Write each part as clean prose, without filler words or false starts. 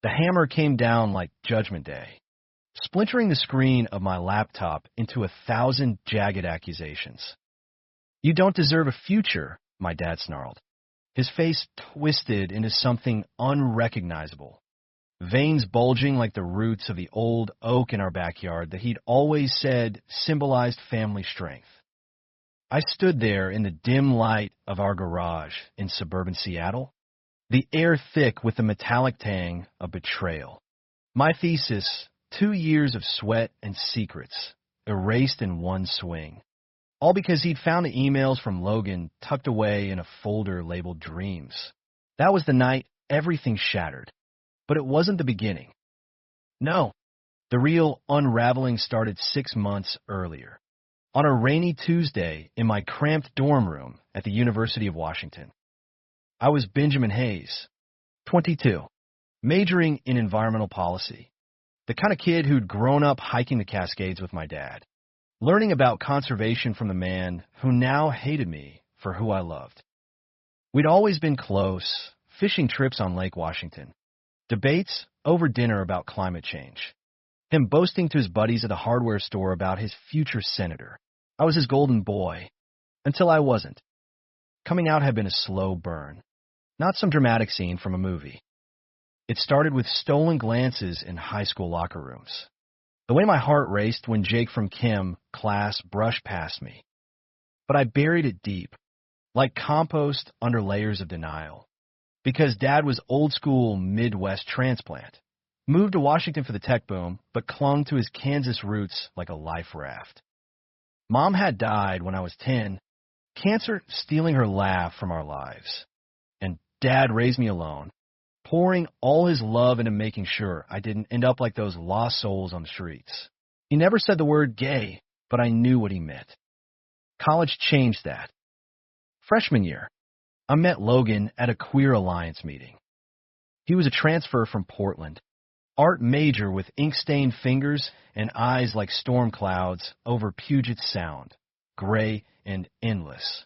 The hammer came down like Judgment Day, splintering the screen of my laptop into 1,000 jagged accusations. "You don't deserve a future," my dad snarled. His face twisted into something unrecognizable, veins bulging like the roots of the old oak in our backyard that he'd always said symbolized family strength. I stood there in the dim light of our garage in suburban Seattle, the air thick with the metallic tang of betrayal. My thesis, 2 years of sweat and secrets, erased in one swing. All because he'd found the emails from Logan tucked away in a folder labeled Dreams. That was the night everything shattered. But it wasn't the beginning. No, the real unraveling started 6 months earlier. On a rainy Tuesday in my cramped dorm room at the University of Washington. I was Benjamin Hayes, 22, majoring in environmental policy. The kind of kid who'd grown up hiking the Cascades with my dad, learning about conservation from the man who now hated me for who I loved. We'd always been close, fishing trips on Lake Washington, debates over dinner about climate change, him boasting to his buddies at the hardware store about his future senator. I was his golden boy, until I wasn't. Coming out had been a slow burn, not some dramatic scene from a movie. It started with stolen glances in high school locker rooms. The way my heart raced when Jake from Chem class brushed past me. But I buried it deep, like compost under layers of denial. Because Dad was old school Midwest transplant, moved to Washington for the tech boom, but clung to his Kansas roots like a life raft. Mom had died when I was 10, cancer stealing her laugh from our lives. And Dad raised me alone, pouring all his love into making sure I didn't end up like those lost souls on the streets. He never said the word gay, but I knew what he meant. College changed that. Freshman year, I met Logan at a Queer Alliance meeting. He was a transfer from Portland, art major with ink-stained fingers and eyes like storm clouds over Puget Sound, gray and endless.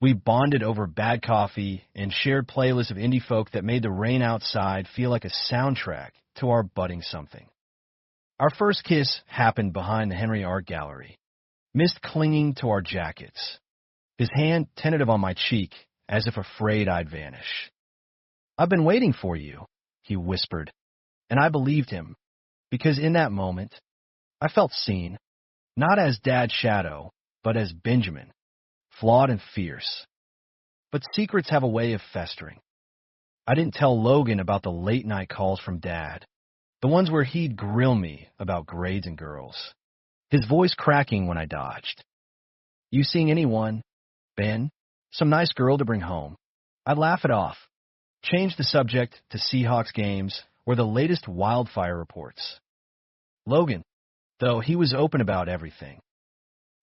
We bonded over bad coffee and shared playlists of indie folk that made the rain outside feel like a soundtrack to our budding something. Our first kiss happened behind the Henry Art Gallery, mist clinging to our jackets, his hand tentative on my cheek as if afraid I'd vanish. "I've been waiting for you," he whispered, and I believed him, because in that moment, I felt seen, not as Dad's shadow, but as Benjamin, flawed and fierce. But secrets have a way of festering. I didn't tell Logan about the late-night calls from Dad, the ones where he'd grill me about grades and girls, his voice cracking when I dodged. "You seeing anyone, Ben? Some nice girl to bring home?" I'd laugh it off, change the subject to Seahawks games or the latest wildfire reports. Logan, though, he was open about everything.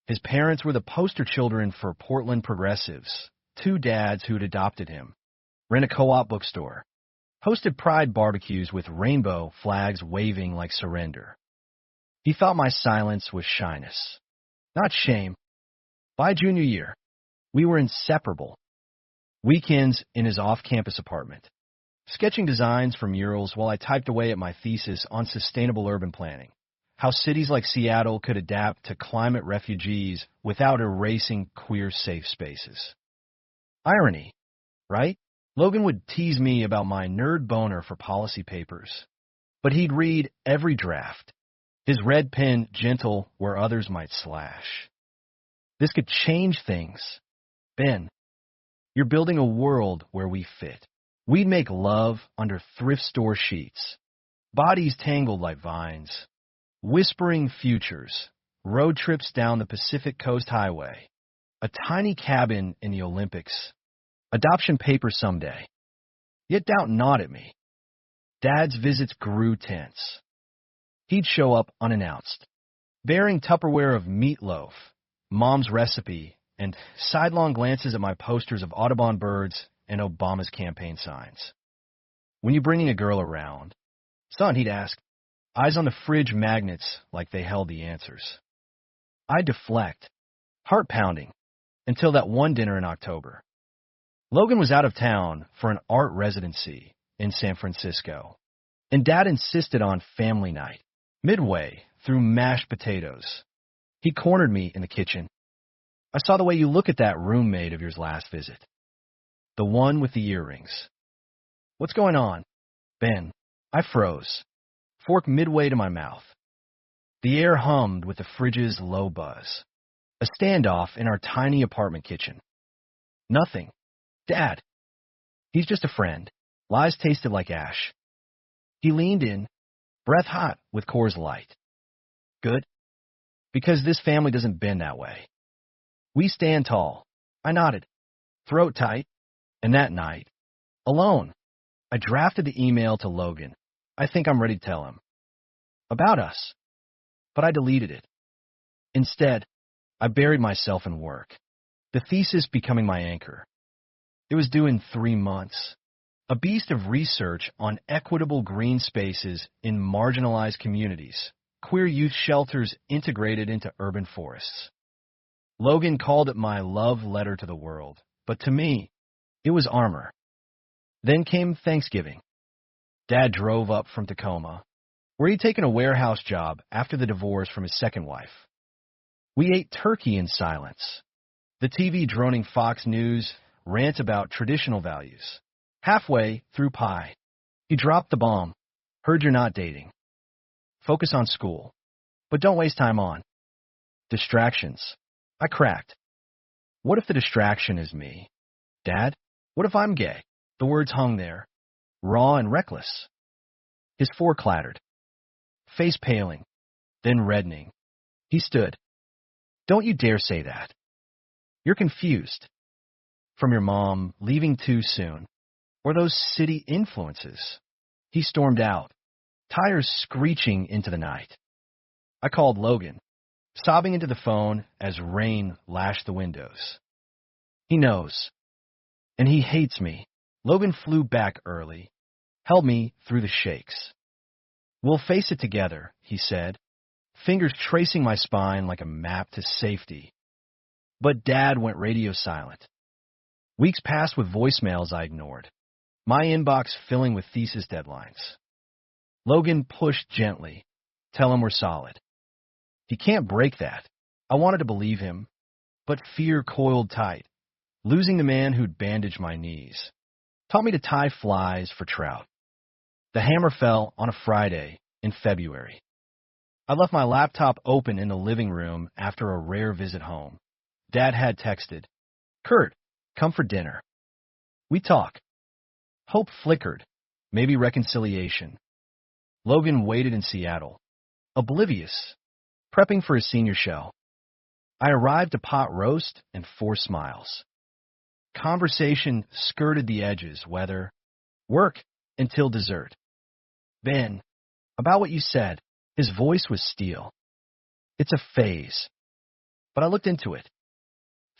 His parents were the poster children for Portland progressives, 2 dads who'd adopted him, ran a co-op bookstore, hosted pride barbecues with rainbow flags waving like surrender. He thought my silence was shyness, not shame. By junior year, we were inseparable. Weekends in his off-campus apartment, sketching designs for murals while I typed away at my thesis on sustainable urban planning, how cities like Seattle could adapt to climate refugees without erasing queer safe spaces. Irony, right? Logan would tease me about my nerd boner for policy papers, but he'd read every draft, his red pen gentle where others might slash. "This could change things. Ben, you're building a world where we fit. We'd make love under thrift store sheets, bodies tangled like vines, whispering futures, road trips down the Pacific Coast Highway, a tiny cabin in the Olympics, adoption papers someday." Yet doubt gnawed at me. Dad's visits grew tense. He'd show up unannounced, bearing Tupperware of meatloaf, Mom's recipe, and sidelong glances at my posters of Audubon birds and Obama's campaign signs. "When you bringing a girl around?" "Son," he'd ask, eyes on the fridge magnets like they held the answers. I'd deflect, heart pounding, until that one dinner in October. Logan was out of town for an art residency in San Francisco. And Dad insisted on family night, midway through mashed potatoes. He cornered me in the kitchen. I saw the way you look at that roommate of yours last visit. The one with the earrings. What's going on? Ben. I froze, fork midway to my mouth. The air hummed with the fridge's low buzz. A standoff in our tiny apartment kitchen. Nothing. Dad. He's just a friend. Lies tasted like ash. He leaned in, breath hot with Coors Light. Good? Because this family doesn't bend that way. We stand tall. I nodded, throat tight, and that night, alone, I drafted the email to Logan. I think I'm ready to tell him. About us. But I deleted it. Instead, I buried myself in work, the thesis becoming my anchor. It was due in 3 months. A beast of research on equitable green spaces in marginalized communities, queer youth shelters integrated into urban forests. Logan called it my love letter to the world, but to me, it was armor. Then came Thanksgiving. Dad drove up from Tacoma, where he'd taken a warehouse job after the divorce from his second wife. We ate turkey in silence. The TV droning Fox News rant about traditional values. Halfway through pie, he dropped the bomb. Heard you're not dating. Focus on school, but don't waste time on distractions. I cracked. What if the distraction is me? Dad, what if I'm gay? The words hung there, raw and reckless. His fork clattered, face paling, then reddening. He stood. Don't you dare say that. You're confused. From your mom leaving too soon, or those city influences. He stormed out, tires screeching into the night. I called Logan, sobbing into the phone as rain lashed the windows. He knows, and he hates me. Logan flew back early, held me through the shakes. We'll face it together, he said, fingers tracing my spine like a map to safety. But Dad went radio silent. Weeks passed with voicemails I ignored, my inbox filling with thesis deadlines. Logan pushed gently. Tell him we're solid. He can't break that. I wanted to believe him, but fear coiled tight. Losing the man who'd bandaged my knees taught me to tie flies for trout. The hammer fell on a Friday in February. I left my laptop open in the living room after a rare visit home. Dad had texted, Kurt, come for dinner. We talk. Hope flickered, maybe reconciliation. Logan waited in Seattle, oblivious, prepping for his senior show. I arrived to pot roast and 4 smiles. Conversation skirted the edges, whether work until dessert. Ben, about what you said, his voice was steel. It's a phase. But I looked into it.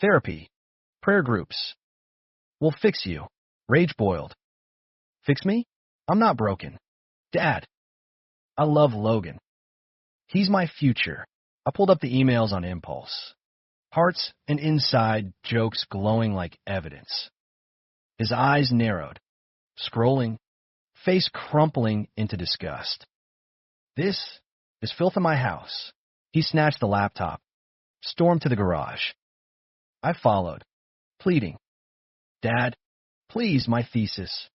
Therapy, prayer groups. We'll fix you. Rage boiled. Fix me? I'm not broken. Dad, I love Logan. He's my future. I pulled up the emails on impulse. Hearts and inside jokes glowing like evidence. His eyes narrowed, scrolling, face crumpling into disgust. This is filth in my house. He snatched the laptop, stormed to the garage. I followed, pleading. Dad, please, my thesis.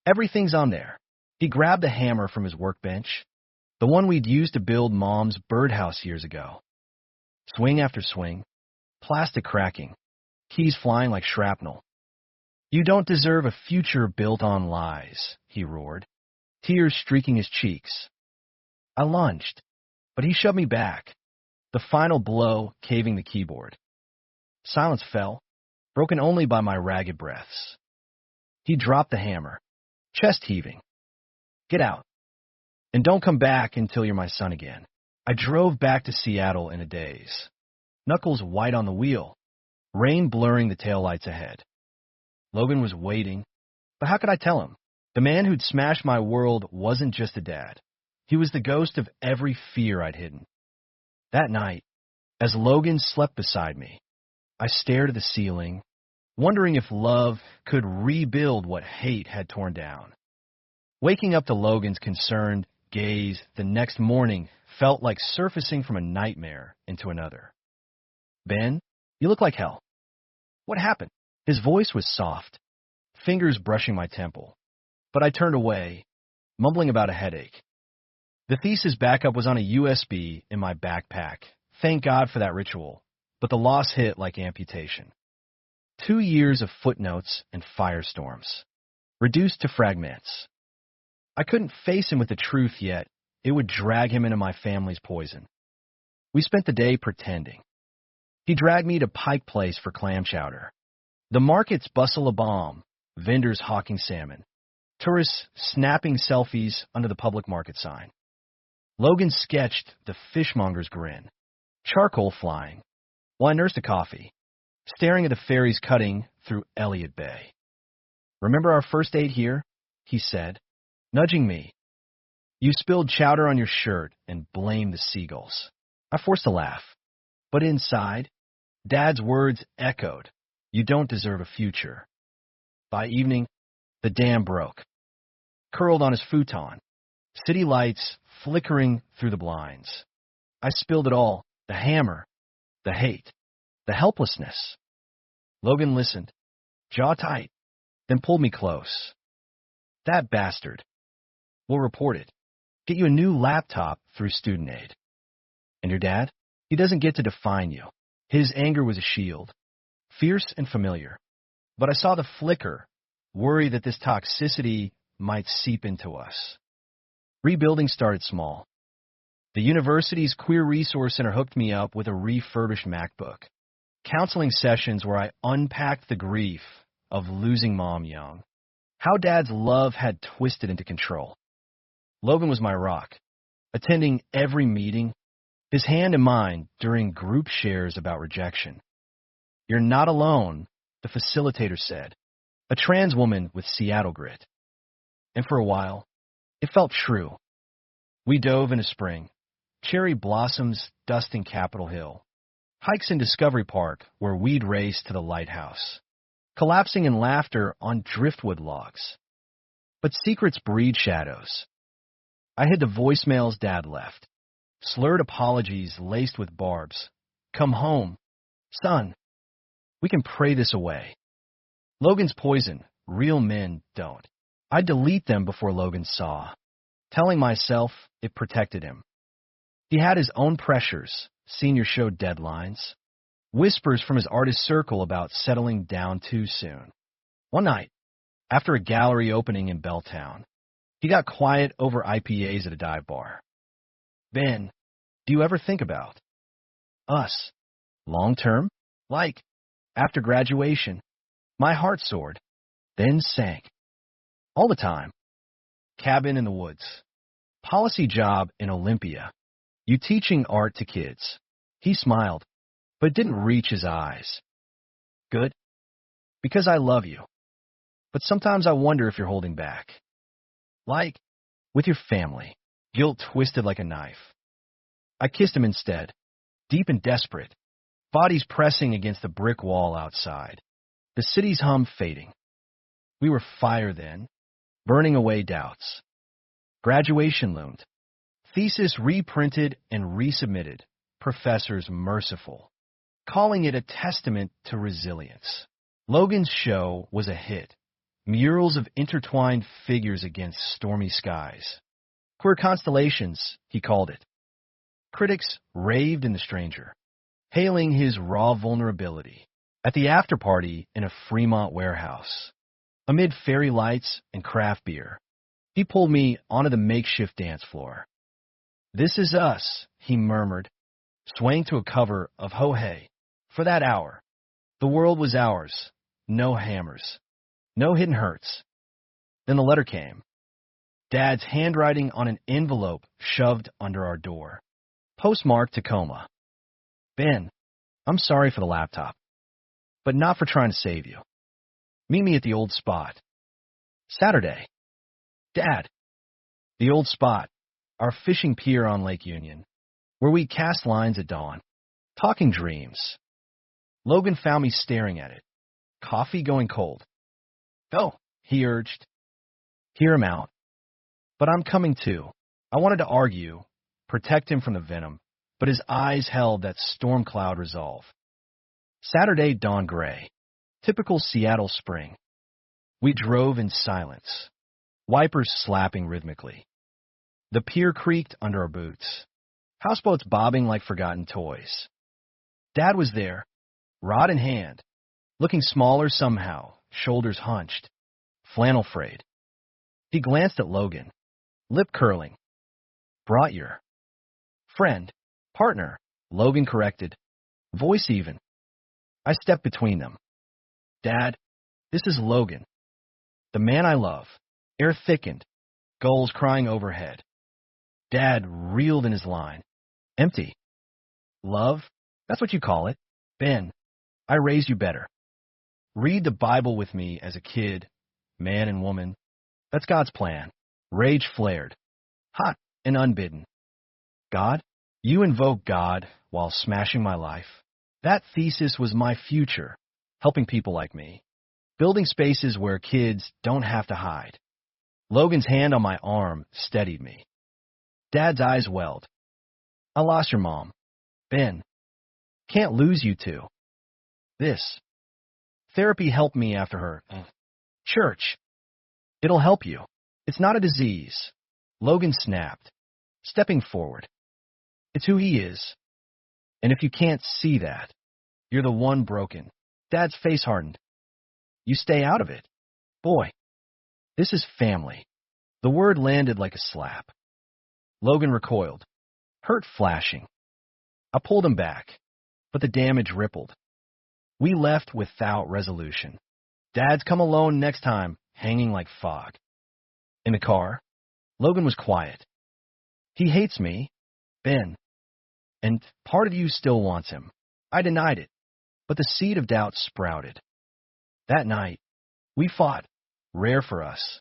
Everything's on there. He grabbed the hammer from his workbench, the one we'd used to build Mom's birdhouse years ago. Swing after swing, plastic cracking, keys flying like shrapnel. You don't deserve a future built on lies, he roared, tears streaking his cheeks. I lunged, but he shoved me back, the final blow caving the keyboard. Silence fell, broken only by my ragged breaths. He dropped the hammer, chest heaving. Get out, and don't come back until you're my son again. I drove back to Seattle in a daze, knuckles white on the wheel, rain blurring the taillights ahead. Logan was waiting, but how could I tell him? The man who'd smashed my world wasn't just a dad. He was the ghost of every fear I'd hidden. That night, as Logan slept beside me, I stared at the ceiling, wondering if love could rebuild what hate had torn down. Waking up to Logan's concerned gaze the next morning felt like surfacing from a nightmare into another. Ben, you look like hell. What happened? His voice was soft, fingers brushing my temple. But I turned away, mumbling about a headache. The thesis backup was on a USB in my backpack. Thank God for that ritual. But the loss hit like amputation. 2 years of footnotes and firestorms, reduced to fragments. I couldn't face him with the truth yet. It would drag him into my family's poison. We spent the day pretending. He dragged me to Pike Place for clam chowder. The markets bustle a bomb, vendors hawking salmon, tourists snapping selfies under the public market sign. Logan sketched the fishmonger's grin, charcoal flying, while I nursed a coffee, staring at the ferries cutting through Elliott Bay. Remember our first date here? He said, nudging me. You spilled chowder on your shirt and blamed the seagulls. I forced a laugh, but inside, Dad's words echoed, you don't deserve a future. By evening, the dam broke. Curled on his futon, city lights flickering through the blinds. I spilled it all, the hammer, the hate, the helplessness. Logan listened, jaw tight, then pulled me close. That bastard. We'll report it. Get you a new laptop through student aid. And your dad? He doesn't get to define you. His anger was a shield, fierce and familiar. But I saw the flicker, worry that this toxicity might seep into us. Rebuilding started small. The university's Queer Resource Center hooked me up with a refurbished MacBook. Counseling sessions where I unpacked the grief of losing Mom young. How Dad's love had twisted into control. Logan was my rock, attending every meeting, his hand in mine during group shares about rejection. You're not alone, the facilitator said, a trans woman with Seattle grit. And for a while, it felt true. We dove into spring, cherry blossoms dusting Capitol Hill, hikes in Discovery Park where we'd race to the lighthouse, collapsing in laughter on driftwood logs. But secrets breed shadows. I hid the voicemails Dad left, slurred apologies laced with barbs. Come home. Son, we can pray this away. Logan's poison, real men don't. I'd delete them before Logan saw, telling myself it protected him. He had his own pressures, senior show deadlines, whispers from his artist circle about settling down too soon. One night, after a gallery opening in Belltown, he got quiet over IPAs at a dive bar. Ben, do you ever think about us? Long term? Like, after graduation. My heart soared, then sank. All the time. Cabin in the woods. Policy job in Olympia. You teaching art to kids. He smiled, but didn't reach his eyes. Good. Because I love you. But sometimes I wonder if you're holding back. Like, with your family. Guilt twisted like a knife. I kissed him instead, deep and desperate. Bodies pressing against the brick wall outside. The city's hum fading. We were fire then, burning away doubts. Graduation loomed. Thesis reprinted and resubmitted. Professors merciful, calling it a testament to resilience. Logan's show was a hit. Murals of intertwined figures against stormy skies. Queer constellations, he called it. Critics raved in The Stranger, hailing his raw vulnerability. At the after-party in a Fremont warehouse, amid fairy lights and craft beer, he pulled me onto the makeshift dance floor. This is us, he murmured, swaying to a cover of Ho Hey. For that hour, the world was ours. No hammers. No hidden hurts. Then the letter came. Dad's handwriting on an envelope shoved under our door. Postmarked Tacoma. Ben, I'm sorry for the laptop, but not for trying to save you. Meet me at the old spot. Saturday. Dad. The old spot, our fishing pier on Lake Union, where we cast lines at dawn, talking dreams. Logan found me staring at it, coffee going cold. Go, he urged. Hear him out. But I'm coming too. I wanted to argue, protect him from the venom, but his eyes held that storm cloud resolve. Saturday dawned gray. Typical Seattle spring. We drove in silence, wipers slapping rhythmically. The pier creaked under our boots, houseboats bobbing like forgotten toys. Dad was there, rod in hand, looking smaller somehow, shoulders hunched, flannel frayed. He glanced at Logan, lip curling. Brought your friend, partner, Logan corrected, voice even. I stepped between them. Dad, this is Logan, the man I love. Air thickened, gulls crying overhead. Dad reeled in his line. Empty. Love? That's what you call it. Ben, I raised you better. Read the Bible with me as a kid, man and woman. That's God's plan. Rage flared, hot and unbidden. God? You invoke God while smashing my life. That thesis was my future, helping people like me, building spaces where kids don't have to hide. Logan's hand on my arm steadied me. Dad's eyes welled. I lost your mom. Ben, can't lose you two. This. Therapy helped me after her. Church. It'll help you. It's not a disease. Logan snapped, stepping forward. It's who he is. And if you can't see that, you're the one broken. Dad's face hardened. You stay out of it. Boy, this is family. The word landed like a slap. Logan recoiled, hurt flashing. I pulled him back, but the damage rippled. We left without resolution. Dad's come alone next time, hanging like fog. In the car, Logan was quiet. He hates me, Ben, and part of you still wants him. I denied it, but the seed of doubt sprouted. That night, we fought, rare for us.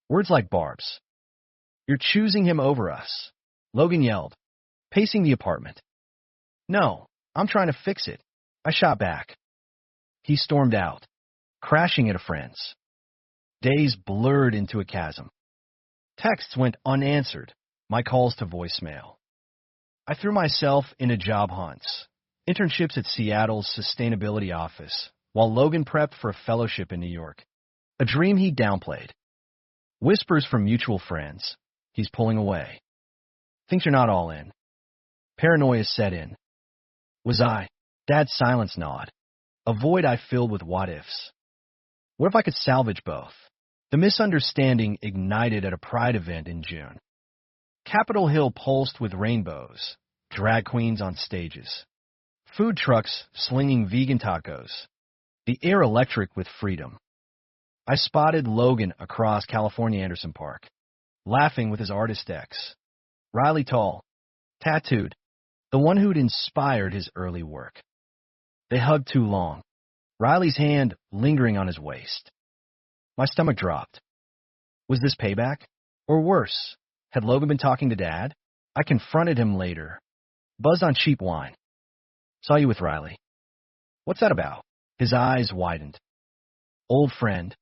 Words like barbs. You're choosing him over us, Logan yelled, pacing the apartment. No, I'm trying to fix it. I shot back. He stormed out, crashing at a friend's. Days blurred into a chasm. Texts went unanswered, my calls to voicemail. I threw myself into job hunts, internships at Seattle's sustainability office, while Logan prepped for a fellowship in New York, a dream he downplayed. Whispers from mutual friends. He's pulling away. Thinks you're not all in. Paranoia set in. Was I? Dad's silence gnawed. A void I filled with what-ifs. What if I could salvage both? The misunderstanding ignited at a pride event in June. Capitol Hill pulsed with rainbows, drag queens on stages, food trucks slinging vegan tacos, the air electric with freedom. I spotted Logan across California Anderson Park, laughing with his artist ex. Riley Tall, tattooed, the one who'd inspired his early work. They hugged too long, Riley's hand lingering on his waist. My stomach dropped. Was this payback? Or worse, had Logan been talking to Dad? I confronted him later, buzzed on cheap wine. Saw you with Riley. What's that about? His eyes widened. Old friend,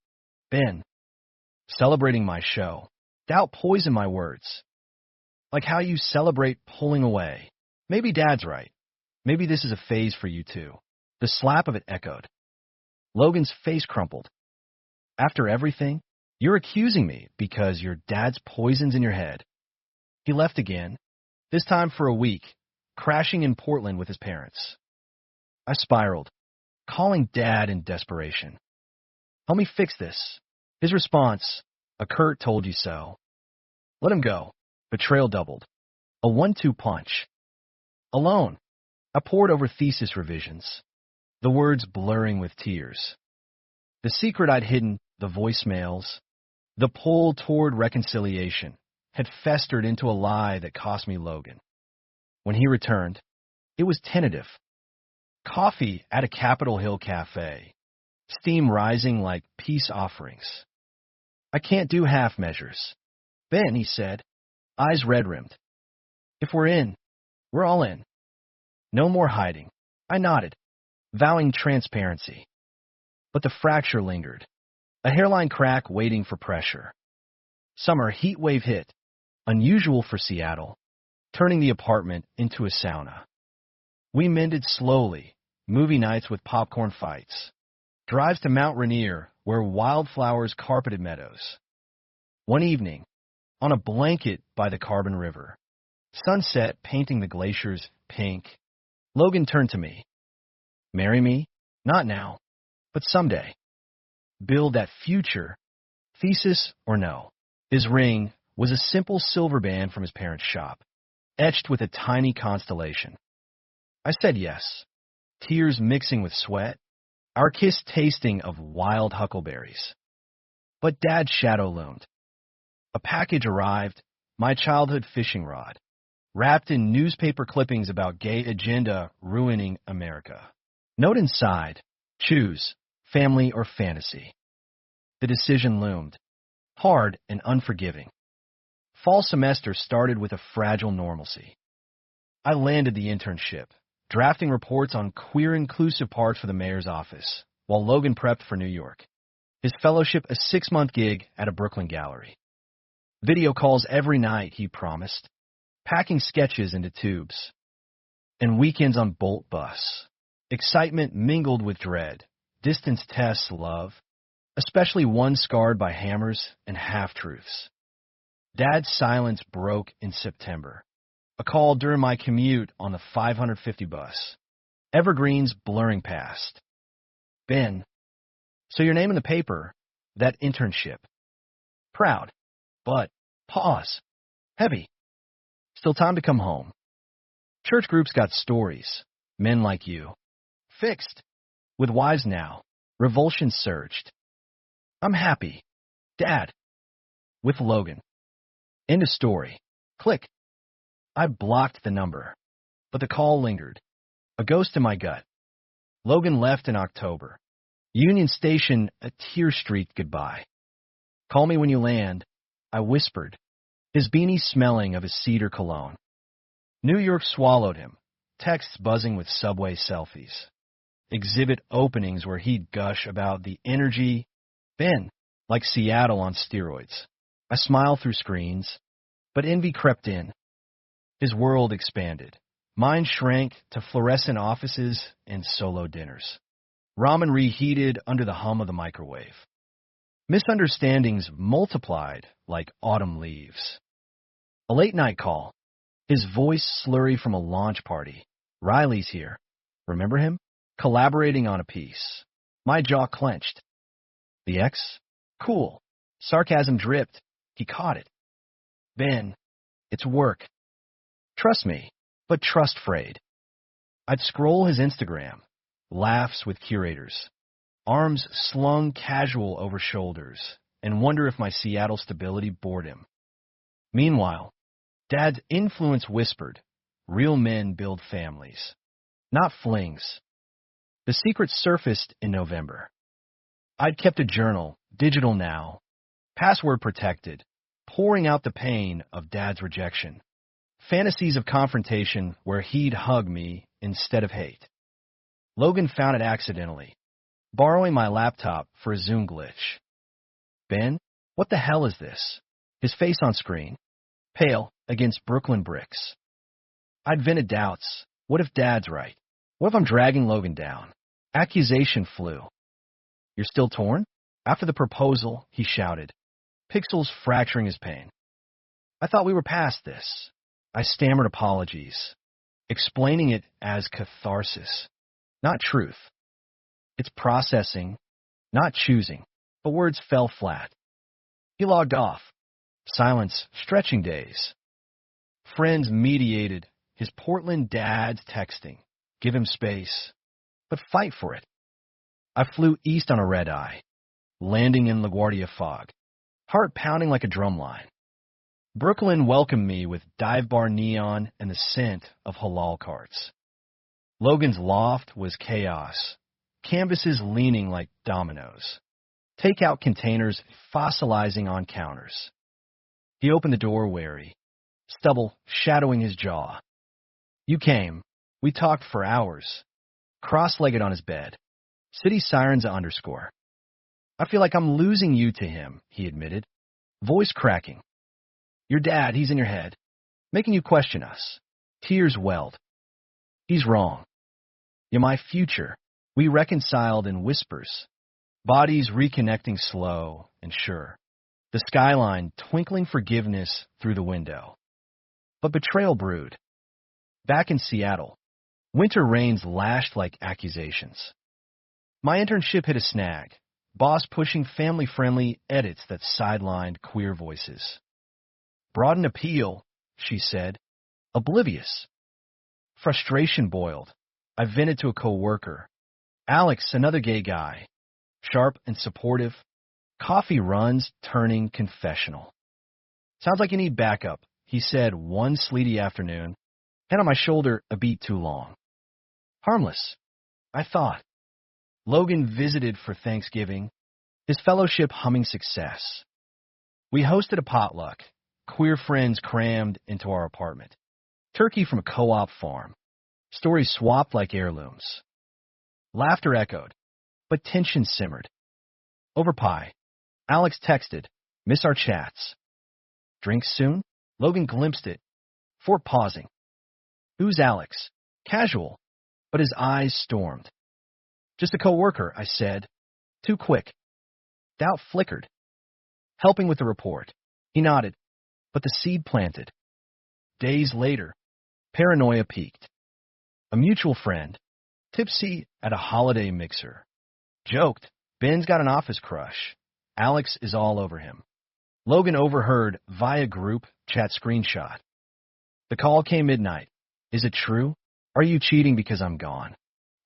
Ben, celebrating my show. Doubt poisoned my words. Like how you celebrate pulling away. Maybe Dad's right. Maybe this is a phase for you too. The slap of it echoed. Logan's face crumpled. After everything, you're accusing me because your dad's poison's in your head. He left again, this time for a week, crashing in Portland with his parents. I spiraled, calling Dad in desperation. Help me fix this. His response, a curt told you so. Let him go. Betrayal doubled. A 1-2 punch. Alone, I pored over thesis revisions, the words blurring with tears. The secret I'd hidden, the voicemails, the pull toward reconciliation, had festered into a lie that cost me Logan. When he returned, it was tentative. Coffee at a Capitol Hill cafe, steam rising like peace offerings. I can't do half measures. Ben, he said, eyes red-rimmed. If we're in, we're all in. No more hiding. I nodded, vowing transparency. But the fracture lingered, a hairline crack waiting for pressure. Summer heat wave hit, unusual for Seattle, turning the apartment into a sauna. We mended slowly, movie nights with popcorn fights, drives to Mount Rainier where wildflowers carpeted meadows. One evening, on a blanket by the Carbon River, sunset painting the glaciers pink, Logan turned to me. Marry me? Not now, but someday. Build that future, thesis or no. His ring was a simple silver band from his parents' shop, etched with a tiny constellation. I said yes, tears mixing with sweat, our kiss tasting of wild huckleberries. But Dad's shadow loomed. A package arrived, my childhood fishing rod, wrapped in newspaper clippings about gay agenda ruining America. Note inside, choose, family or fantasy. The decision loomed, hard and unforgiving. Fall semester started with a fragile normalcy. I landed the internship, drafting reports on queer-inclusive parts for the mayor's office, while Logan prepped for New York. His fellowship a 6-month gig at a Brooklyn gallery. Video calls every night, he promised, packing sketches into tubes. And weekends on Bolt bus. Excitement mingled with dread, distance tests love, especially one scarred by hammers and half-truths. Dad's silence broke in September. A call during my commute on the 550 bus. Evergreens blurring past. Ben, so your name in the paper, that internship. Proud, but pause. Heavy. Still time to come home. Church groups got stories. Men like you. Fixed. With wives now. Revulsion surged. I'm happy. Dad. With Logan. End of story. Click. I blocked the number, but the call lingered. A ghost in my gut. Logan left in October. Union Station, a tear-streaked goodbye. Call me when you land, I whispered, his beanie smelling of his cedar cologne. New York swallowed him, texts buzzing with subway selfies. Exhibit openings where he'd gush about the energy, Ben, like Seattle on steroids. I smiled through screens, but envy crept in. His world expanded. Mine shrank to fluorescent offices and solo dinners. Ramen reheated under the hum of the microwave. Misunderstandings multiplied like autumn leaves. A late-night call. His voice slurry from a launch party. Riley's here. Remember him? Collaborating on a piece. My jaw clenched. The ex? Cool. Sarcasm dripped. He caught it. Ben, it's work. Trust me, but trust frayed. I'd scroll his Instagram. Laughs with curators. Arms slung casual over shoulders, and wonder if my Seattle stability bored him. Meanwhile, Dad's influence whispered, real men build families, not flings. The secret surfaced in November. I'd kept a journal, digital now, password protected, pouring out the pain of Dad's rejection. Fantasies of confrontation where he'd hug me instead of hate. Logan found it accidentally, borrowing my laptop for a Zoom glitch. Ben, what the hell is this? His face on screen, pale against Brooklyn bricks. I'd vented doubts. What if Dad's right? What if I'm dragging Logan down? Accusation flew. You're still torn? After the proposal, he shouted, pixels fracturing his pain. I thought we were past this. I stammered apologies, explaining it as catharsis, not truth. It's processing, not choosing, but words fell flat. He logged off. Silence, stretching days. Friends mediated, his Portland dad's texting. Give him space, but fight for it. I flew east on a red-eye, landing in LaGuardia fog, heart pounding like a drumline. Brooklyn welcomed me with dive bar neon and the scent of halal carts. Logan's loft was chaos, canvases leaning like dominoes, takeout containers fossilizing on counters. He opened the door wary, stubble shadowing his jaw. You came. We talked for hours, cross-legged on his bed. City sirens underscore. I feel like I'm losing you to him, he admitted, voice cracking. Your dad, he's in your head, making you question us. Tears welled. He's wrong. You're my future. We reconciled in whispers, bodies reconnecting slow and sure. The skyline twinkling forgiveness through the window. But betrayal brewed. Back in Seattle, winter rains lashed like accusations. My internship hit a snag, boss pushing family-friendly edits that sidelined queer voices. Broad an appeal, she said, oblivious. Frustration boiled. I vented to a coworker. Alex, another gay guy, sharp and supportive. Coffee runs turning confessional. Sounds like you need backup, he said one sleety afternoon, head on my shoulder a beat too long. Harmless, I thought. Logan visited for Thanksgiving, his fellowship humming success. We hosted a potluck, queer friends crammed into our apartment. Turkey from a co-op farm. Stories swapped like heirlooms. Laughter echoed, but tension simmered. Over pie, Alex texted, miss our chats. Drinks soon? Logan glimpsed it, before pausing. Who's Alex? Casual, but his eyes stormed. Just a coworker, I said. Too quick. Doubt flickered. Helping with the report. He nodded, but the seed planted. Days later, paranoia peaked. A mutual friend, tipsy at a holiday mixer, joked, Ben's got an office crush. Alex is all over him. Logan overheard via group chat screenshot. The call came midnight. Is it true? Are you cheating because I'm gone?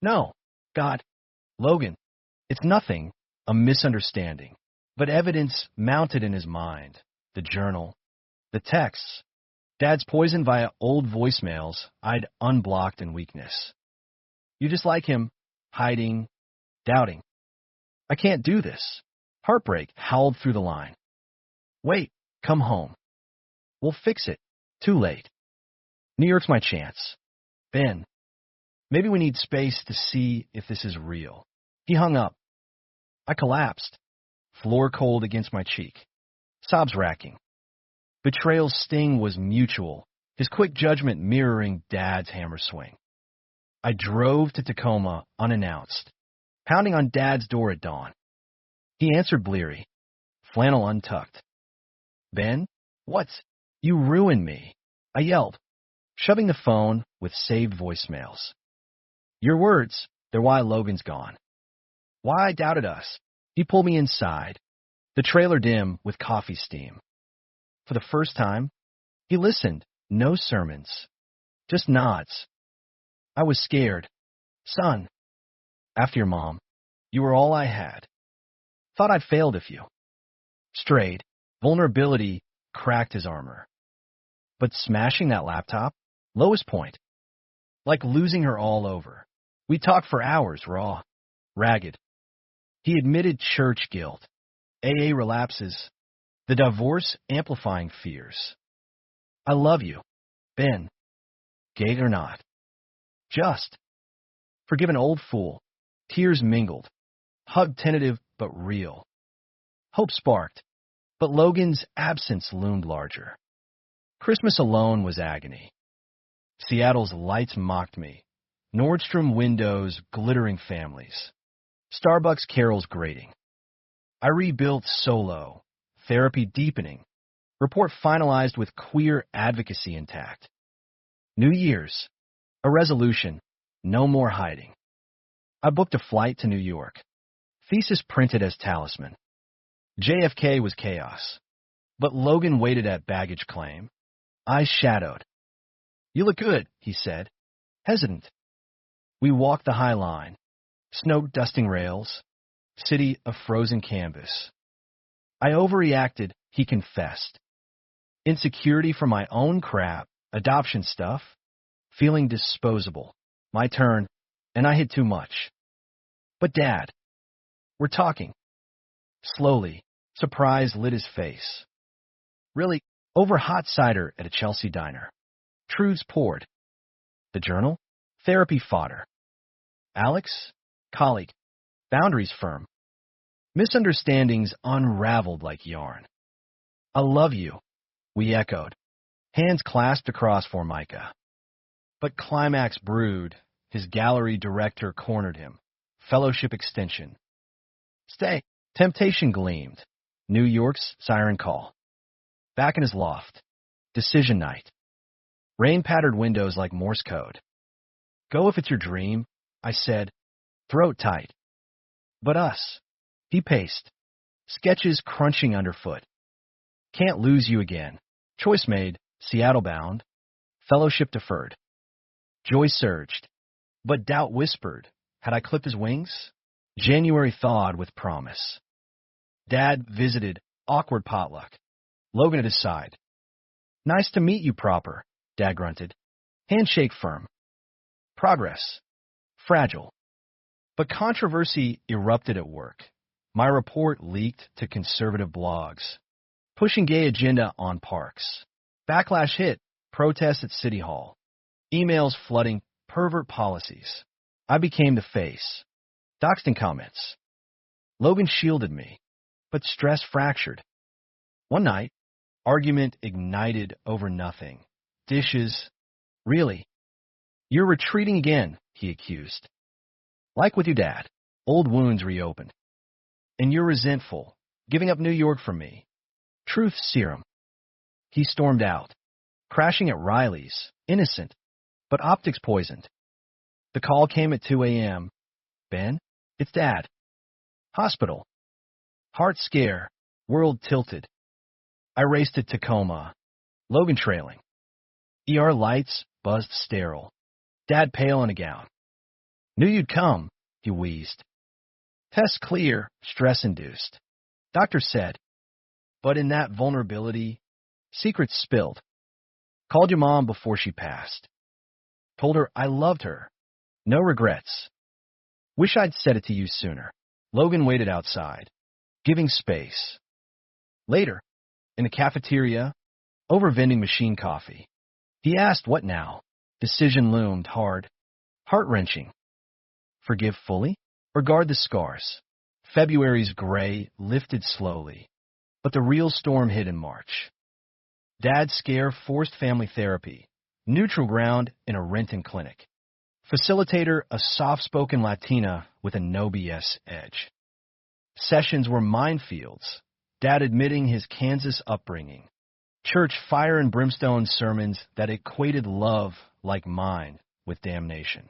No. God. Logan. It's nothing. A misunderstanding. But evidence mounted in his mind. The journal. The texts. Dad's poison via old voicemails I'd unblocked in weakness. You just like him. Hiding. Doubting. I can't do this. Heartbreak howled through the line. Wait. Come home. We'll fix it. Too late. New York's my chance. Ben. Maybe we need space to see if this is real. He hung up. I collapsed. Floor cold against my cheek. Sobs racking. Betrayal's sting was mutual, his quick judgment mirroring Dad's hammer swing. I drove to Tacoma unannounced, pounding on Dad's door at dawn. He answered bleary, flannel untucked. Ben, what? You ruined me. I yelled, shoving the phone with saved voicemails. Your words, they're why Logan's gone. Why I doubted us. He pulled me inside, the trailer dim with coffee steam. For the first time, he listened, no sermons, just nods. I was scared. Son, after your mom, you were all I had. Thought I'd failed if you. Strayed, vulnerability cracked his armor. But smashing that laptop, lowest point. Like losing her all over. We talked for hours, raw, ragged. He admitted church guilt, AA relapses, the divorce amplifying fears. I love you, Ben, gay or not. Just. Forgive an old fool. Tears mingled. Hug tentative but real. Hope sparked, but Logan's absence loomed larger. Christmas alone was agony. Seattle's lights mocked me. Nordstrom windows glittering families. Starbucks carols grating. I rebuilt solo. Therapy deepening. Report finalized with queer advocacy intact. New Year's. A resolution. No more hiding. I booked a flight to New York. Thesis printed as talisman. JFK was chaos. But Logan waited at baggage claim. Eyes shadowed. You look good, he said. Hesitant. We walked the High Line. Snow dusting rails. City of frozen canvas. I overreacted, he confessed. Insecurity from my own crap, adoption stuff, feeling disposable. My turn, and I hid too much. But Dad, we're talking. Slowly, surprise lit his face. Really, over hot cider at a Chelsea diner. Truths poured. The journal? Therapy fodder. Alex? Colleague. Boundaries firm. Misunderstandings unraveled like yarn. I love you. We echoed, hands clasped across Formica. But climax brewed. His gallery director cornered him. Fellowship extension. Stay. Temptation gleamed. New York's siren call. Back in his loft. Decision night. Rain-pattered windows like Morse code. Go if it's your dream, I said, throat tight. But us. He paced. Sketches crunching underfoot. Can't lose you again. Choice made. Seattle bound. Fellowship deferred. Joy surged. But doubt whispered. Had I clipped his wings? January thawed with promise. Dad visited. Awkward potluck. Logan at his side. Nice to meet you, proper, Dad grunted. Handshake firm. Progress. Fragile. But controversy erupted at work. My report leaked to conservative blogs. Pushing gay agenda on parks. Backlash hit. Protests at City Hall. Emails flooding pervert policies. I became the face. Doxing comments. Logan shielded me, but stress fractured. One night, argument ignited over nothing. Dishes. Really? You're retreating again, he accused. Like with your dad, old wounds reopened. And you're resentful, giving up New York for me. Truth serum. He stormed out, crashing at Riley's, innocent, but optics poisoned. The call came at 2 a.m. Ben, it's Dad. Hospital. Heart scare, world tilted. I raced to Tacoma, Logan trailing. ER lights buzzed sterile. Dad pale in a gown. Knew you'd come, he wheezed. Test clear, stress-induced. Doctor said. But in that vulnerability, secrets spilled. Called your mom before she passed. Told her I loved her. No regrets. Wish I'd said it to you sooner. Logan waited outside, giving space. Later, in the cafeteria, over vending machine coffee, he asked what now. Decision loomed hard, heart-wrenching. Forgive fully or guard the scars? February's gray lifted slowly, but the real storm hit in March. Dad's scare forced family therapy, neutral ground in a Renton clinic. Facilitator, a soft-spoken Latina with a no BS edge. Sessions were minefields, Dad admitting his Kansas upbringing. Church fire and brimstone sermons that equated love like mine with damnation.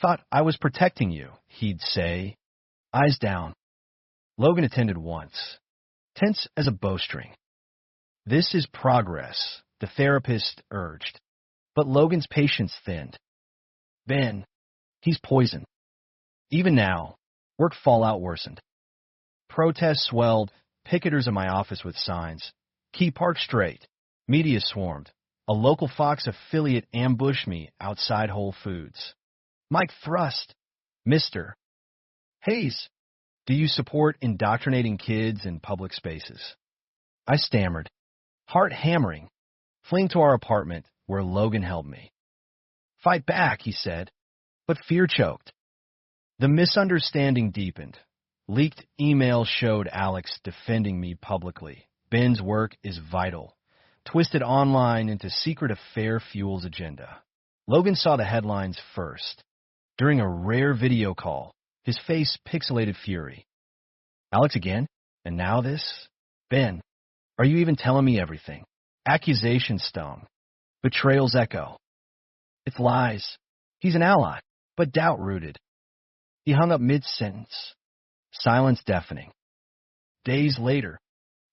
Thought I was protecting you, he'd say. Eyes down. Logan attended once, tense as a bowstring. This is progress, the therapist urged. But Logan's patience thinned. Ben, he's poison. Even now, work fallout worsened. Protests swelled, picketers in my office with signs. Keep Park straight. Media swarmed. A local Fox affiliate ambushed me outside Whole Foods. Mike thrust. Mr. Hayes, do you support indoctrinating kids in public spaces? I stammered, heart hammering, fleeing to our apartment where Logan held me. Fight back, he said, but fear choked. The misunderstanding deepened. Leaked emails showed Alex defending me publicly. Ben's work is vital. Twisted online into secret affair fuels agenda. Logan saw the headlines first. During a rare video call, his face pixelated fury. Alex again? And now this? Ben, are you even telling me everything? Accusations stung. Betrayals echo. It's lies. He's an ally, but doubt rooted. He hung up mid-sentence. Silence deafening. Days later,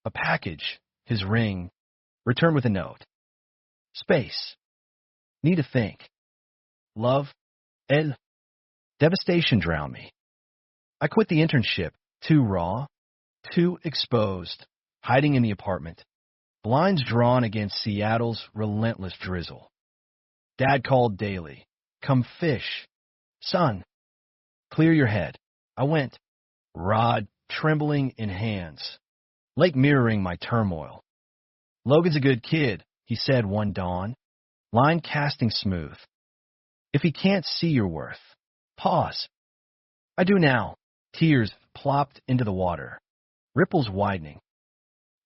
a package, his ring, returned with a note. Space. Need to think. Love. Ed. Devastation drowned me. I quit the internship, too raw, too exposed, hiding in the apartment. Blinds drawn against Seattle's relentless drizzle. Dad called daily. Come fish. Son, clear your head. I went, rod trembling in hands. Lake mirroring my turmoil. Logan's a good kid, he said one dawn. Line casting smooth. If he can't see your worth, pause. I do now. Tears plopped into the water. Ripples widening.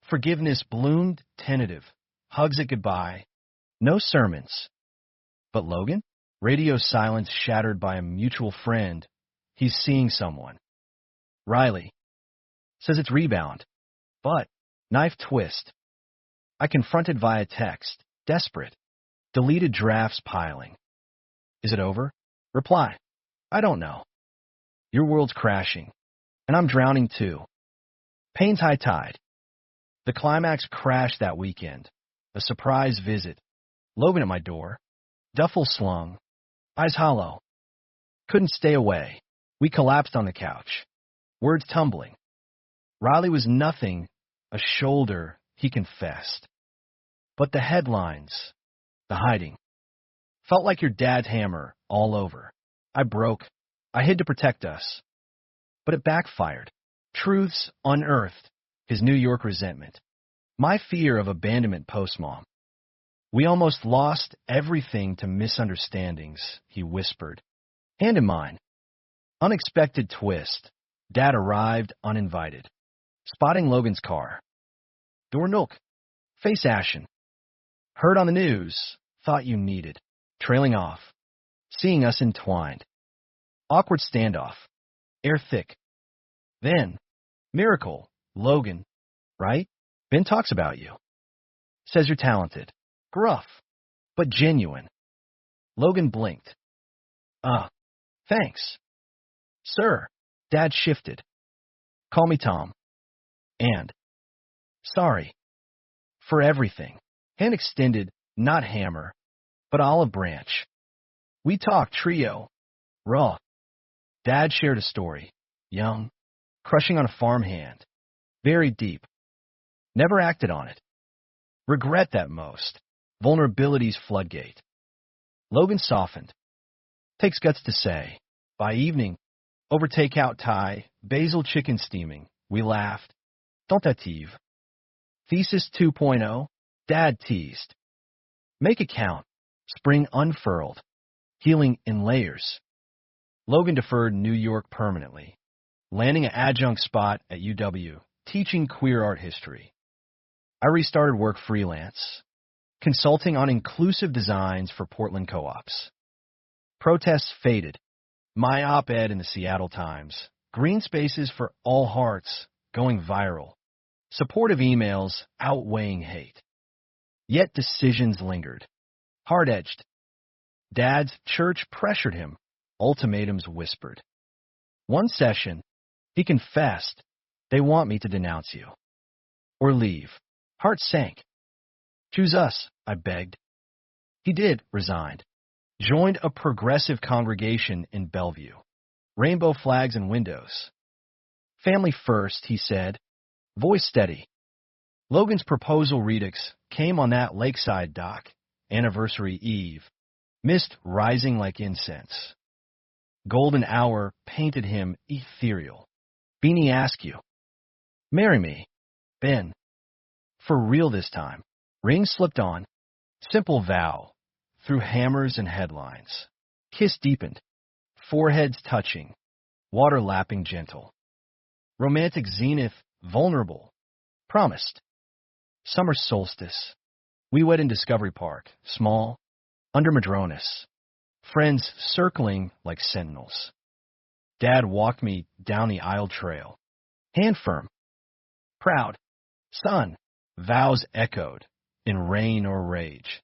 Forgiveness bloomed tentative, hugs at goodbye, no sermons. But Logan? Radio silence shattered by a mutual friend. He's seeing someone. Riley says it's rebound, but knife twist. I confronted via text, desperate, deleted drafts piling. Is it over? Reply, I don't know. Your world's crashing, and I'm drowning too. Pain's high tide. The climax crashed that weekend. A surprise visit. Logan at my door. Duffel slung. Eyes hollow. Couldn't stay away. We collapsed on the couch. Words tumbling. Riley was nothing, a shoulder, he confessed. But the headlines, the hiding. Felt like your dad's hammer all over. I broke. I hid to protect us. But it backfired. Truths unearthed. His New York resentment. My fear of abandonment post-mom. We almost lost everything to misunderstandings, he whispered. Hand in mine. Unexpected twist. Dad arrived uninvited. Spotting Logan's car. Door nook. Face ashen. Heard on the news. Thought you needed. Trailing off. Seeing us entwined. Awkward standoff. Air thick. Then, miracle. Logan. Right? Ben talks about you. Says you're talented. Gruff. But genuine. Logan blinked. Thanks. Sir. Dad shifted. Call me Tom. And. Sorry. For everything. Hand extended, not hammer, but olive branch. We talked trio. Raw. Dad shared a story. Young. Crushing on a farmhand. Very deep. Never acted on it. Regret that most. Vulnerability's floodgate. Logan softened. Takes guts to say. By evening, over takeout Thai, basil chicken steaming. We laughed. Tentative. Thesis 2.0. Dad teased. Make it count. Spring unfurled. Healing in layers. Logan deferred New York permanently. Landing an adjunct spot at UW, teaching queer art history. I restarted work freelance, consulting on inclusive designs for Portland co-ops. Protests faded. My op-ed in the Seattle Times. Green spaces for all hearts, going viral. Supportive emails outweighing hate. Yet decisions lingered. Hard-edged. Dad's church pressured him. Ultimatums whispered. One session, he confessed, they want me to denounce you. Or leave. Heart sank. Choose us, I begged. He did, resigned. Joined a progressive congregation in Bellevue. Rainbow flags and windows. Family first, he said. Voice steady. Logan's proposal redux came on that lakeside dock. Anniversary eve. Mist rising like incense. Golden hour painted him ethereal. Beanie Askew. Marry me. Ben. For real this time. Ring slipped on. Simple vow. Through hammers and headlines. Kiss deepened. Foreheads touching. Water lapping gentle. Romantic zenith vulnerable. Promised. Summer solstice. We wed in Discovery Park. Small. Under Madronas. Friends circling like sentinels. Dad walked me down the aisle trail. Hand firm. Proud. Son. Vows echoed. In rain or rage.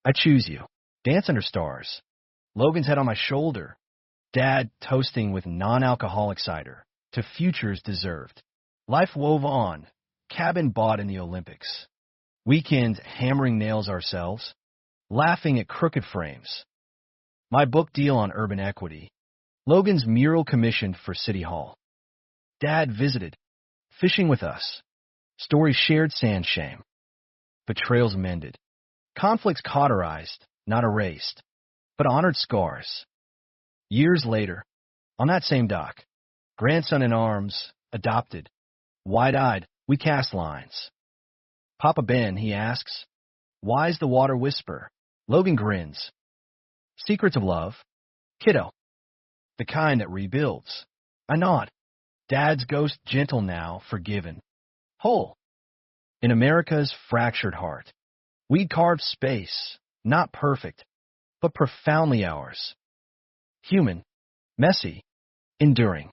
I choose you. Dance under stars. Logan's head on my shoulder. Dad toasting with non-alcoholic cider. To futures deserved. Life wove on. Cabin bought in the Olympics. Weekends hammering nails ourselves. Laughing at crooked frames. My book deal on urban equity. Logan's mural commissioned for City Hall. Dad visited. Fishing with us. Stories shared sand shame. Betrayals mended. Conflicts cauterized, not erased, but honored scars. Years later, on that same dock, grandson in arms, adopted. Wide-eyed, we cast lines. Papa Ben, he asks, why's the water whisper? Logan grins. Secrets of love. Kiddo. The kind that rebuilds. I nod. Dad's ghost gentle now, forgiven. Whole. In America's fractured heart. We carved space, not perfect, but profoundly ours. Human, messy, enduring.